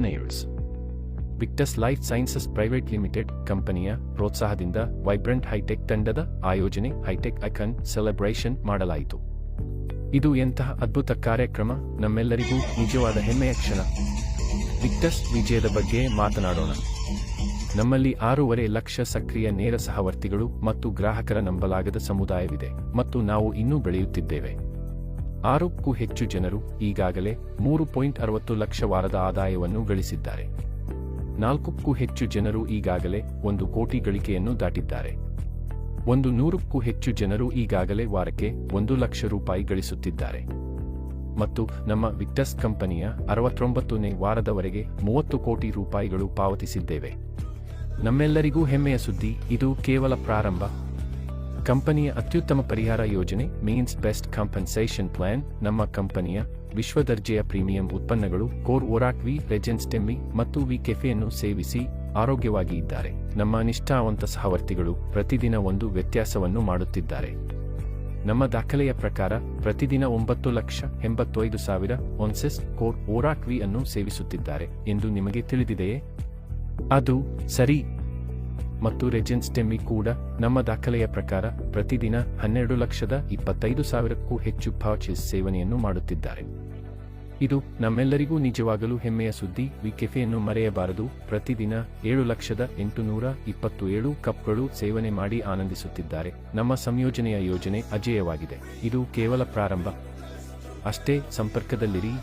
Engineers. Victus life sciences private limited ಕಂಪನಿಯ ಪ್ರೋತ್ಸಾಹದಿಂದ vibrant high tech ತಂಡದ ಆಯೋಜನೆ ಹೈಟೆಕ್ ಐಕಾನ್ ಸೆಲೆಬ್ರೇಷನ್ ಮಾಡಲಾಯಿತು. ಇದು ಎಂತಹ ಅದ್ಭುತ ಕಾರ್ಯಕ್ರಮ, ನಮ್ಮೆಲ್ಲರಿಗೂ ನಿಜವಾದ ಹೆಮ್ಮೆಯ ಕ್ಷಣ. ವಿಕ್ಟಸ್ ವಿಜಯದ ಬಗ್ಗೆ ಮಾತನಾಡೋಣ. ನಮ್ಮಲ್ಲಿ 6.5 ಲಕ್ಷ ಸಕ್ರಿಯ ನೇರ ಸಹವರ್ತಿಗಳು ಮತ್ತು ಗ್ರಾಹಕರ ನಂಬಲಾಗದ ಸಮುದಾಯವಿದೆ ಮತ್ತು ನಾವು ಇನ್ನೂ ಬೆಳೆಯುತ್ತಿದ್ದೇವೆ. 6ಕ್ಕೂ ಹೆಚ್ಚು ಜನರು ಈಗಾಗಲೇ 3.60 ಲಕ್ಷ ವಾರದ ಆದಾಯವನ್ನು ಗಳಿಸಿದ್ದಾರೆ. 4ಕ್ಕೂ ಹೆಚ್ಚು ಜನರು ಈಗಾಗಲೇ 1 ಕೋಟಿ ಗಳಿಕೆಯನ್ನು ದಾಟಿದ್ದಾರೆ. 100ಕ್ಕೂ ಹೆಚ್ಚು ಜನರು ಈಗಾಗಲೇ ವಾರಕ್ಕೆ 1 ಲಕ್ಷ ರೂಪಾಯಿ ಗಳಿಸುತ್ತಿದ್ದಾರೆ. ಮತ್ತು ನಮ್ಮ ವಿಕ್ಟಸ್ ಕಂಪನಿಯ 69ನೇ ವಾರದವರೆಗೆ 30 ಕೋಟಿ ರೂಪಾಯಿಗಳು ಪಾವತಿಸಿದ್ದೇವೆ. ನಮ್ಮೆಲ್ಲರಿಗೂ ಹೆಮ್ಮೆಯ ಸುದ್ದಿ, ಇದು ಕೇವಲ ಪ್ರಾರಂಭ. ಕಂಪನಿಯ ಅತ್ಯುತ್ತಮ ಪರಿಹಾರ ಯೋಜನೆ ಮೀನ್ಸ್ ಬೆಸ್ಟ್ ಕಾಂಪನ್ಸೇಷನ್ ಪ್ಲಾನ್. ನಮ್ಮ ಕಂಪನಿಯ ವಿಶ್ವದರ್ಜೆಯ ಪ್ರೀಮಿಯಂ ಉತ್ಪನ್ನಗಳು ಕೋರ್ ಓರಾಕ್ವಿ, ರೆಜೆನ್ಸ್ಟೆಮ್ಮಿ ಮತ್ತು ವಿ ಕೆಫೆಯನ್ನು ಸೇವಿಸಿ ಆರೋಗ್ಯವಾಗಿ ಇದ್ದಾರೆ. ನಮ್ಮ ನಿಷ್ಠಾವಂತ ಸಹವರ್ತಿಗಳು ಪ್ರತಿದಿನ ಒಂದು ವ್ಯತ್ಯಾಸವನ್ನು ಮಾಡುತ್ತಿದ್ದಾರೆ. ನಮ್ಮ ದಾಖಲೆಯ ಪ್ರಕಾರ ಪ್ರತಿದಿನ 9,85,000 ಒನ್ಸೆಸ್ ಕೋರ್ ಓರಾಕ್ವಿ ಅನ್ನು ಸೇವಿಸುತ್ತಿದ್ದಾರೆ ಎಂದು ನಿಮಗೆ ತಿಳಿದಿದೆಯೇ? ಅದು ಸರಿ. ಮತ್ತು ರೆಜೆನ್ಸ್ಟೆಮ್ಮಿ ಕೂಡ ನಮ್ಮ ದಾಖಲೆಯ ಪ್ರಕಾರ ಪ್ರತಿದಿನ 12,25,000ಕ್ಕೂ ಹೆಚ್ಚು ಪರ್ಚೇಸ್ ಸೇವನೆಯನ್ನು ಮಾಡುತ್ತಿದ್ದಾರೆ. ಇದು ನಮ್ಮೆಲ್ಲರಿಗೂ ನಿಜವಾಗಲೂ ಹೆಮ್ಮೆಯ ಸುದ್ದಿ. ವಿ ಕೆಫೆಯನ್ನು ಮರೆಯಬಾರದು. ಪ್ರತಿದಿನ 7,827 ಕಪ್ಗಳು ಸೇವನೆ ಮಾಡಿ ಆನಂದಿಸುತ್ತಿದ್ದಾರೆ. ನಮ್ಮ ಸಂಯೋಜನೆಯ ಯೋಜನೆ ಅಜೇಯವಾಗಿದೆ. ಇದು ಕೇವಲ ಪ್ರಾರಂಭ ಅಷ್ಟೇ. ಸಂಪರ್ಕದಲ್ಲಿರಿ.